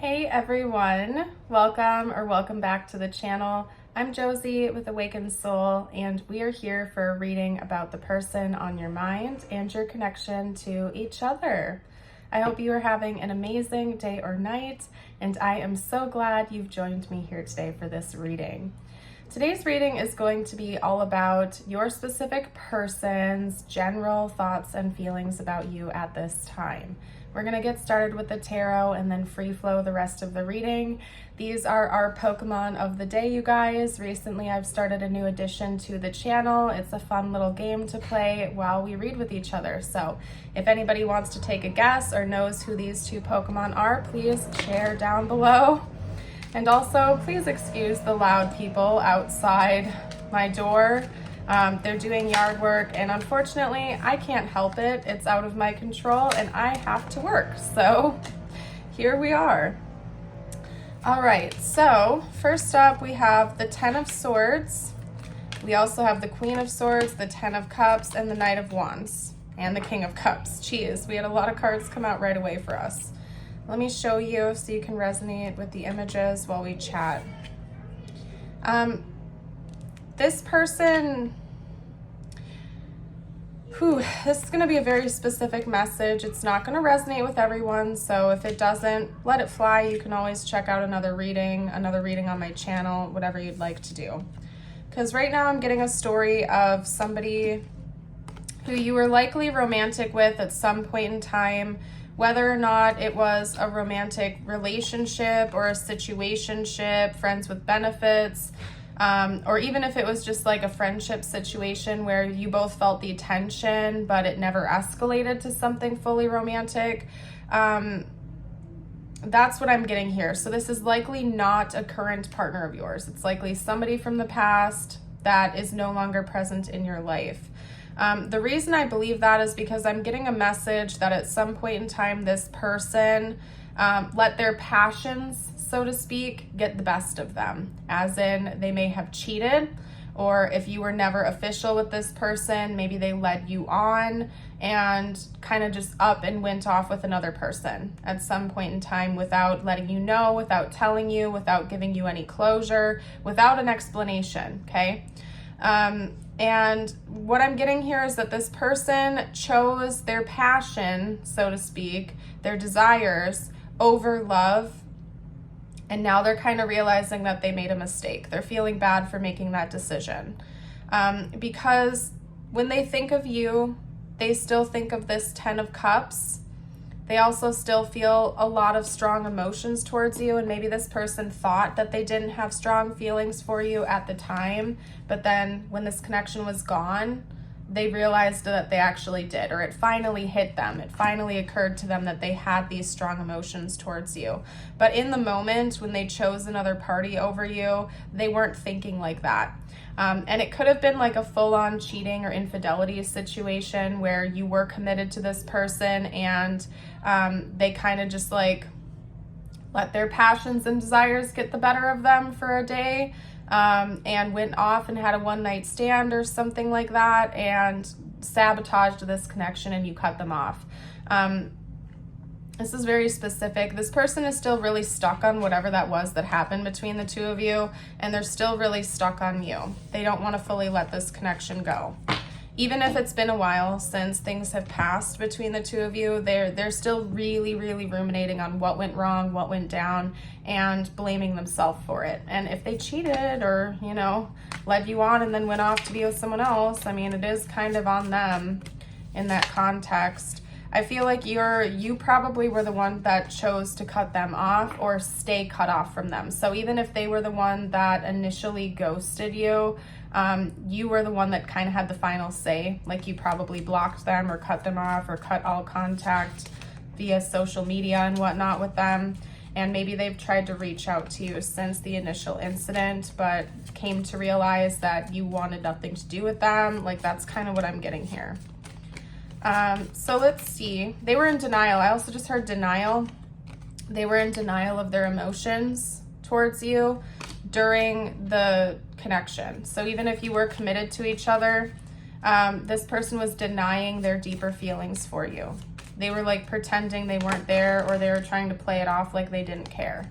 Hey everyone, welcome back to the channel. I'm Josie with Awakened Soul, and we are here for a reading about the person on your mind and your connection to each other. I hope you are having an amazing day or night, and I am so glad you've joined me here today for this reading. Today's reading is going to be all about your specific person's general thoughts and feelings about you at this time. We're going to get started with the tarot and then free flow the rest of the reading. These are our Pokemon of the day, you guys. Recently, I've started a new addition to the channel. It's a fun little game to play while we read with each other. So if anybody wants to take a guess or knows who these two Pokemon are, please share down below. And also, please excuse the loud people outside my door. They're doing yard work, and unfortunately, I can't help it. It's out of my control, and I have to work. So here we are. All right, so first up, we have the Ten of Swords. We also have the Queen of Swords, the Ten of Cups, and the Knight of Wands, and the King of Cups. Jeez, we had a lot of cards come out right away for us. Let me show you so you can resonate with the images while we chat. This person, this is going to be a very specific message. It's not going to resonate with everyone, so if it doesn't, let it fly. You can always check out another reading on my channel, whatever you'd like to do. Because right now I'm getting a story of somebody who you were likely romantic with at some point in time, whether or not it was a romantic relationship or a situationship, friends with benefits, or even if it was just like a friendship situation where you both felt the attention, but it never escalated to something fully romantic. That's what I'm getting here. So this is likely not a current partner of yours. It's likely somebody from the past that is no longer present in your life. The reason I believe that is because I'm getting a message that at some point in time, this person let their passions, so to speak, get the best of them. As in, they may have cheated, or if you were never official with this person, maybe they led you on and kind of just up and went off with another person at some point in time without letting you know, without telling you, without giving you any closure, without an explanation, okay? And what I'm getting here is that this person chose their passion, so to speak, their desires over love. And now they're kind of realizing that they made a mistake. They're feeling bad for making that decision. Because when they think of you, they still think of this Ten of Cups. They also still feel a lot of strong emotions towards you, and maybe this person thought that they didn't have strong feelings for you at the time, but then when this connection was gone, they realized that they actually did, or it finally hit them. It finally occurred to them that they had these strong emotions towards you. But in the moment when they chose another party over you, they weren't thinking like that. And it could have been like a full-on cheating or infidelity situation where you were committed to this person and they kind of just like let their passions and desires get the better of them for a day and went off and had a one-night stand or something like that and sabotaged this connection, and you cut them off. This is very specific. This person is still really stuck on whatever that was that happened between the two of you, and they're still really stuck on you. They don't want to fully let this connection go. Even if it's been a while since things have passed between the two of you, they're still really, really ruminating on what went wrong, what went down, and blaming themselves for it. And if they cheated or, led you on and then went off to be with someone else, I mean, it is kind of on them in that context. I feel like you probably were the one that chose to cut them off or stay cut off from them. So even if they were the one that initially ghosted you, you were the one that kind of had the final say. Like you probably blocked them or cut them off or cut all contact via social media and whatnot with them. And maybe they've tried to reach out to you since the initial incident, but came to realize that you wanted nothing to do with them. Like that's kind of what I'm getting here. So let's see. They were in denial. I also just heard denial. They were in denial of their emotions towards you during the connection. So even if you were committed to each other, this person was denying their deeper feelings for you. They were like pretending they weren't there, or they were trying to play it off like they didn't care.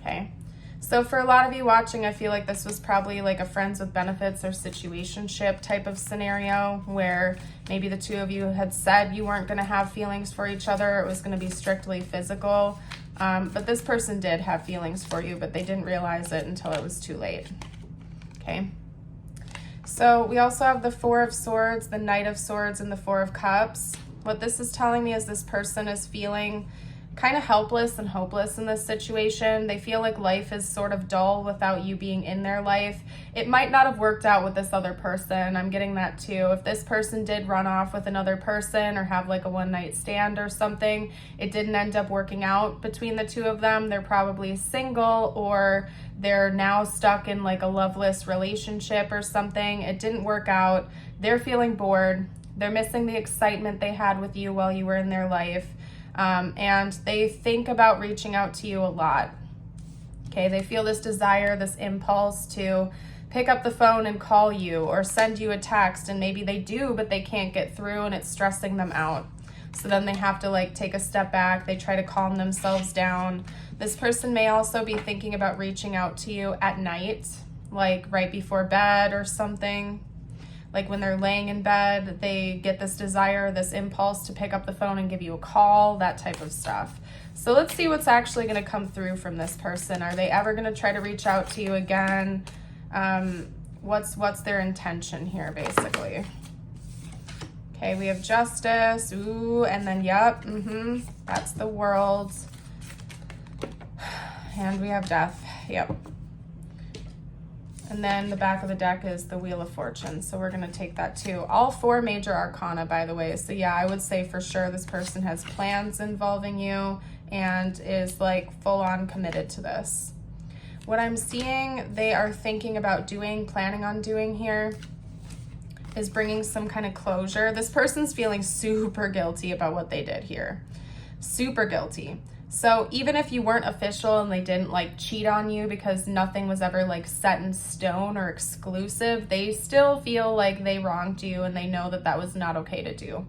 Okay. So for a lot of you watching, I feel like this was probably like a friends with benefits or situationship type of scenario where maybe the two of you had said you weren't going to have feelings for each other. It was going to be strictly physical. But this person did have feelings for you, but they didn't realize it until it was too late. Okay. So we also have the Four of Swords, the Knight of Swords, and the Four of Cups. What this is telling me is this person is feeling kind of helpless and hopeless in this situation. They feel like life is sort of dull without you being in their life. It might not have worked out with this other person. I'm getting that too. If this person did run off with another person or have like a one-night stand or something, it didn't end up working out between the two of them. They're probably single, or they're now stuck in like a loveless relationship or something. It didn't work out. They're feeling bored. They're missing the excitement they had with you while you were in their life. And they think about reaching out to you a lot. Okay, they feel this desire, this impulse to pick up the phone and call you or send you a text, and maybe they do, but they can't get through and it's stressing them out. So then they have to like take a step back. They try to calm themselves down. This person may also be thinking about reaching out to you at night, like right before bed or something. Like when they're laying in bed, they get this desire, this impulse to pick up the phone and give you a call, that type of stuff. So let's see what's actually going to come through from this person. Are they ever going to try to reach out to you again? What's their intention here, basically? Okay, we have Justice, ooh, and then, yep, that's the World. And we have Death, yep. And then the back of the deck is the Wheel of Fortune. So we're going to take that too. All four major arcana, by the way. So yeah, I would say for sure this person has plans involving you and is like full on committed to this. What I'm seeing they are thinking about doing, planning on doing here is bringing some kind of closure. This person's feeling super guilty about what they did here. Super guilty. So even if you weren't official and they didn't like cheat on you because nothing was ever like set in stone or exclusive, they still feel like they wronged you and they know that that was not okay to do.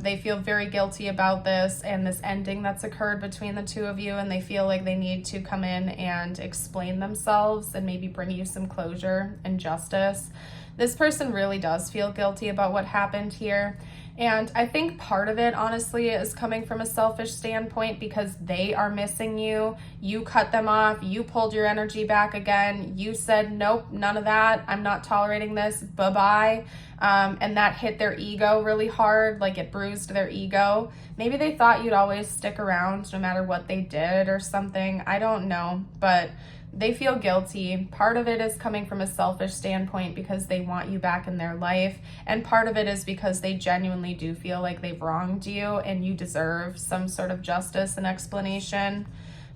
They feel very guilty about this and this ending that's occurred between the two of you, and they feel like they need to come in and explain themselves and maybe bring you some closure and justice. This person really does feel guilty about what happened here. And I think part of it, honestly, is coming from a selfish standpoint because they are missing you. You cut them off. You pulled your energy back again. You said, nope, none of that. I'm not tolerating this. Bye-bye. And that hit their ego really hard, like it bruised their ego. Maybe they thought you'd always stick around no matter what they did or something. I don't know, but they feel guilty. Part of it is coming from a selfish standpoint because they want you back in their life. And part of it is because they genuinely do feel like they've wronged you and you deserve some sort of justice and explanation.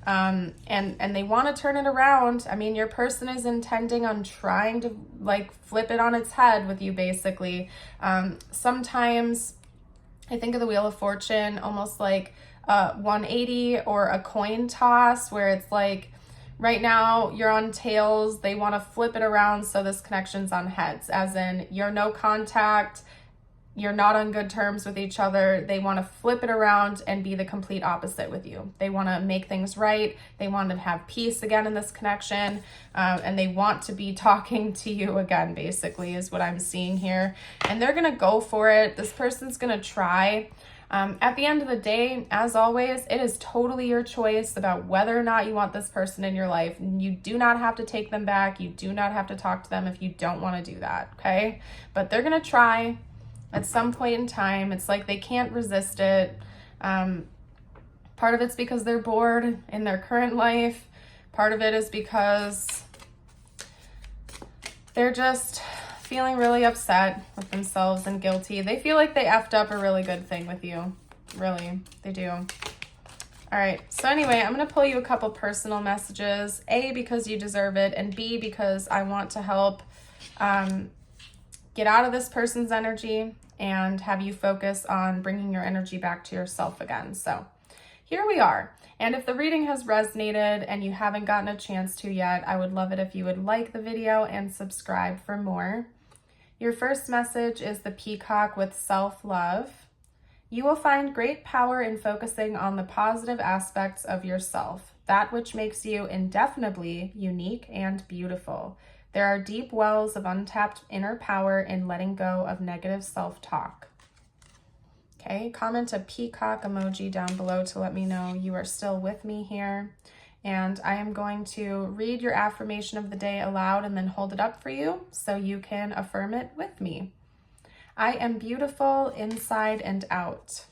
And they want to turn it around. I mean, your person is intending on trying to like flip it on its head with you, basically. Sometimes I think of the Wheel of Fortune almost like 180 or a coin toss, where it's like, right now, you're on tails. They want to flip it around so this connection's on heads, as in you're no contact, you're not on good terms with each other. They want to flip it around and be the complete opposite with you. They want to make things right. They want to have peace again in this connection, and they want to be talking to you again, basically, is what I'm seeing here. And they're going to go for it. This person's going to try. At the end of the day, as always, it is totally your choice about whether or not you want this person in your life. You do not have to take them back. You do not have to talk to them if you don't want to do that, okay? But they're going to try at some point in time. It's like they can't resist it. Part of it's because they're bored in their current life. Part of it is because they're just feeling really upset with themselves and guilty. They feel like they effed up a really good thing with you. Really, they do. All right, so anyway, I'm going to pull you a couple personal messages. A, because you deserve it, and B, because I want to help get out of this person's energy and have you focus on bringing your energy back to yourself again. So here we are. And if the reading has resonated and you haven't gotten a chance to yet, I would love it if you would like the video and subscribe for more. Your first message is the Peacock with self-love. You will find great power in focusing on the positive aspects of yourself, that which makes you indefinably unique and beautiful. There are deep wells of untapped inner power in letting go of negative self-talk. Okay, comment a peacock emoji down below to let me know you are still with me here. And I am going to read your affirmation of the day aloud and then hold it up for you so you can affirm it with me. I am beautiful inside and out.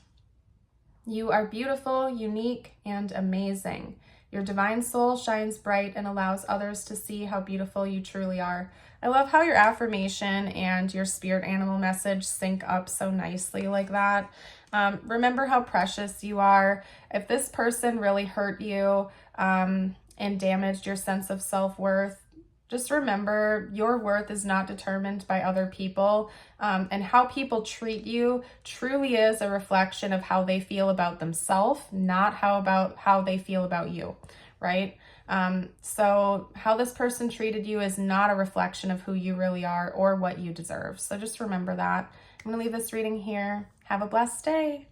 You are beautiful, unique, and amazing. Your divine soul shines bright and allows others to see how beautiful you truly are. I love how your affirmation and your spirit animal message sync up so nicely like that. Remember how precious you are. If this person really hurt you and damaged your sense of self-worth, just remember your worth is not determined by other people, and how people treat you truly is a reflection of how they feel about themselves, not how they feel about you, right? So how this person treated you is not a reflection of who you really are or what you deserve. So just remember that. I'm gonna leave this reading here. Have a blessed day.